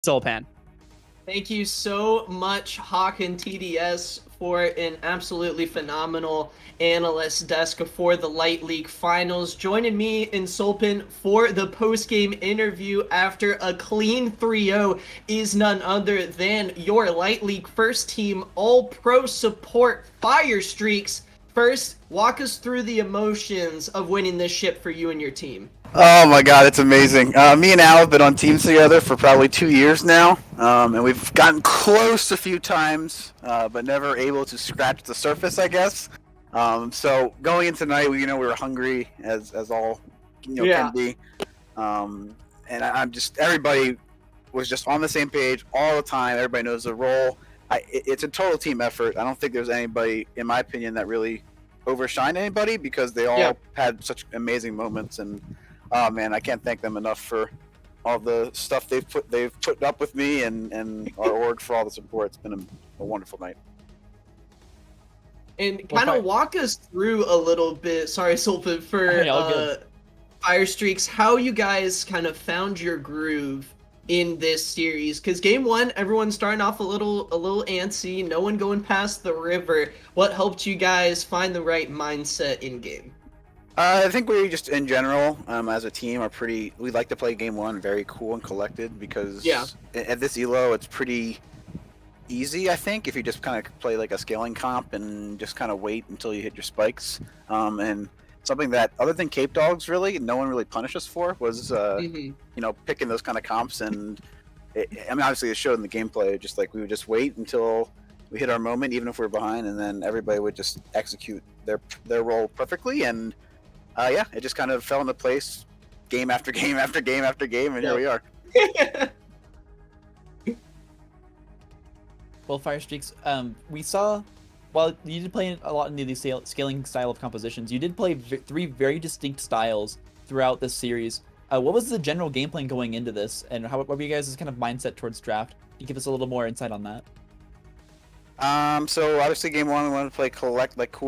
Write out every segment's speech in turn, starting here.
Soulpan. Thank you so much, Hawk and TDS, for an absolutely phenomenal analyst desk for the Light League Finals. Joining me in Solpin for the post-game interview after a clean 3-0 is none other than your Light League first team All-Pro support Firestreakz. First, walk us through the emotions of winning this ship for you and your team. Oh my God, it's amazing. Me and Al have been on teams together for probably 2 years now, and we've gotten close a few times, but never able to scratch the surface, I guess. So going into tonight, we were hungry as all can be, and I'm just everybody was just on the same page all the time. Everybody knows the role. It's a total team effort. I don't think there's anybody, in my opinion, that really overshined anybody because they all had such amazing moments and. Oh man, I can't thank them enough for all the stuff they've put up with me and our org for all the support. It's been a wonderful night. And kind of walk us through a little bit. Sorry, Solpin, for Firestreakz, how you guys kind of found your groove in this series. Because game one, everyone's starting off a little antsy. No one going past the river. What helped you guys find the right mindset in game? I think we just, in general, as a team, we like to play game one very cool and collected because at this elo, it's pretty easy, I think, if you just kind of play like a scaling comp and just kind of wait until you hit your spikes. And something that, other than Cape Dogs, really, no one really punished us for was, picking those kind of comps. And, obviously it showed in the gameplay, just like we would just wait until we hit our moment, even if we were behind, and then everybody would just execute their role perfectly. And it just kind of fell into place game after game after game after game, and here we are. Well, Firestreakz, we saw, while you did play a lot in the scaling style of compositions, you did play three very distinct styles throughout this series. What was the general game plan going into this, and what were you guys' kind of mindset towards draft? Can you give us a little more insight on that? So obviously game one, we wanted to play cool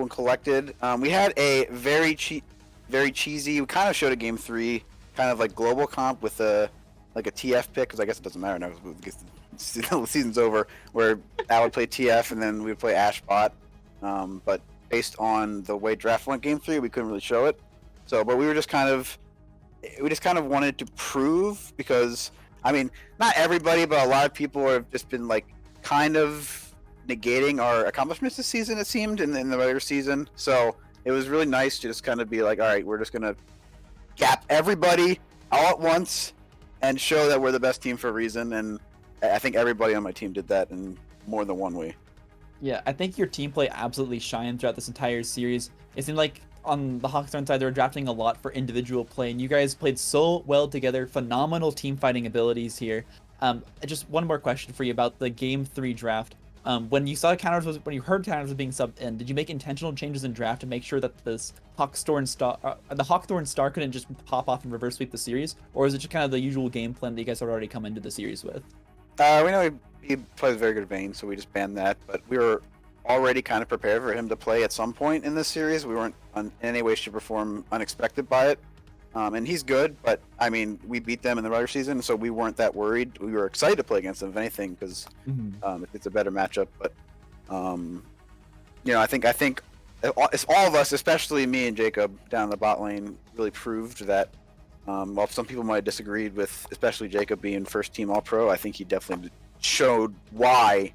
and collected. We had a very cheesy. We kind of showed a game three, kind of like global comp with a TF pick, because I guess it doesn't matter now because the season's over. Where I would play TF and then we would play Ash bot. But based on the way draft went game three, we couldn't really show it. So, but we just kind of wanted to prove, because not everybody, but a lot of people have just been like kind of negating our accomplishments this season. It seemed in the regular season. So. It was really nice to just kind of be like, all right, we're just going to cap everybody all at once and show that we're the best team for a reason. And I think everybody on my team did that in more than one way. Yeah, I think your team play absolutely shined throughout this entire series. It seemed like on the Hawkthorne side, they were drafting a lot for individual play, and you guys played so well together. Phenomenal team fighting abilities here. Just one more question for you about the Game 3 draft. When you heard counters was being subbed in, did you make intentional changes in draft to make sure that this the Hawkthorne star couldn't just pop off and reverse sweep the series, or is it just kind of the usual game plan that you guys had already come into the series with? We know he plays very good Vayne, so we just banned that. But we were already kind of prepared for him to play at some point in this series. We weren't in any way, shape, or form unexpected by it. And he's good, but we beat them in the regular season, so we weren't that worried. We were excited to play against them, if anything, because it's a better matchup. But I think it's all of us, especially me and Jacob down the bot lane, really proved that. While some people might have disagreed with, especially Jacob being first team All Pro, I think he definitely showed why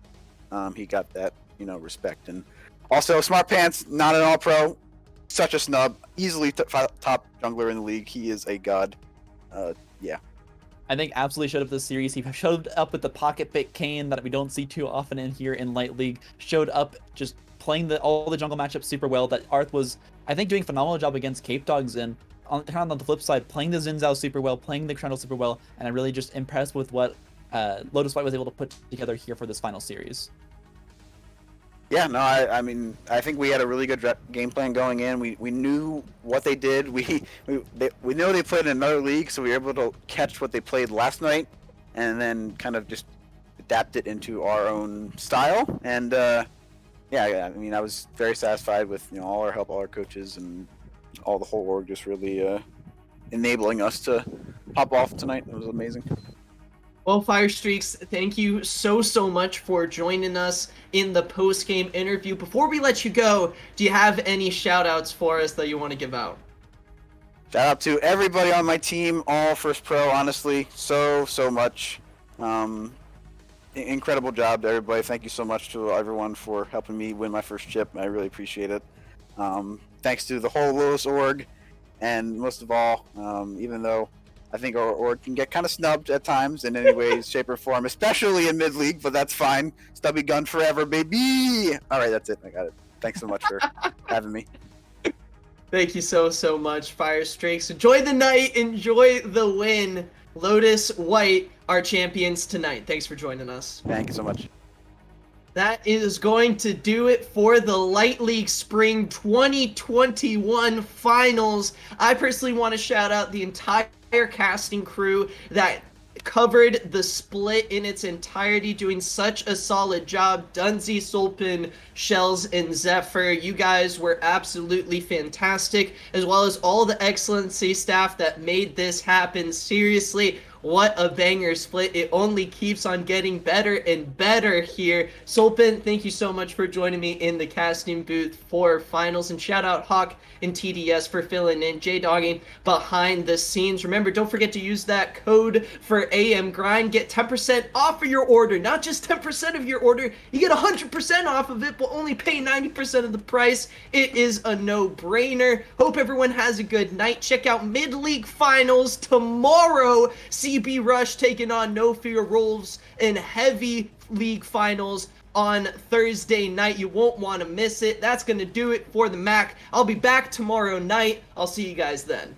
he got that respect. And also, Smart Pants, not an All Pro. Such a snub, easily top jungler in the league. He is a god. I think absolutely showed up this series. He showed up with the pocket pick Kayn that we don't see too often in here in Light League. Showed up just playing all the jungle matchups super well. That Arth was, I think, doing a phenomenal job against Cape Dogs, and on the flip side, playing the Xin Zhao super well, playing the Trundle super well, and I'm really just impressed with what Lotus White was able to put together here for this final series. Yeah, no, I think we had a really good game plan going in. We knew what they did. We know they played in another league, so we were able to catch what they played last night, and then kind of just adapt it into our own style. And I was very satisfied with all our help, all our coaches, and all the whole org just really enabling us to pop off tonight. It was amazing. Well, Firestreakz, thank you so much for joining us in the post-game interview. Before we let you go, do you have any shout-outs for us that you want to give out? Shout out to everybody on my team, all First Pro, honestly, so much. Incredible job to everybody. Thank you so much to everyone for helping me win my first chip. I really appreciate it. Thanks to the whole Lotus org, and most of all, even though I think our org can get kind of snubbed at times in any way, shape, or form, especially in mid-league, but that's fine. Stubby gun forever, baby! Alright, that's it. I got it. Thanks so much for having me. Thank you so much, Firestreakz. Enjoy the night, enjoy the win. Lotus White, our champions tonight. Thanks for joining us. Thank you so much. That is going to do it for the Light League Spring 2021 Finals. I personally want to shout out the entire casting crew that covered the split in its entirety, doing such a solid job. Dunzy, Solpin, Shells, and Zephyr, you guys were absolutely fantastic, as well as all the excellency staff that made this happen. Seriously, what a banger split. It only keeps on getting better and better here. Solpin, thank you so much for joining me in the casting booth for finals, and shout out Hawk and TDS for filling in, J-Dogging behind the scenes. Remember, don't forget to use that code for AM Grind. Get 10% off of your order. Not just 10% of your order, you get 100% off of it, but only pay 90% of the price. It is a no-brainer. Hope everyone has a good night. Check out Mid-League Finals tomorrow. CB Rush taking on No Fear Wolves in Heavy League Finals on Thursday night. You won't want to miss it. That's going to do it for the MAC. I'll be back tomorrow night. I'll see you guys then.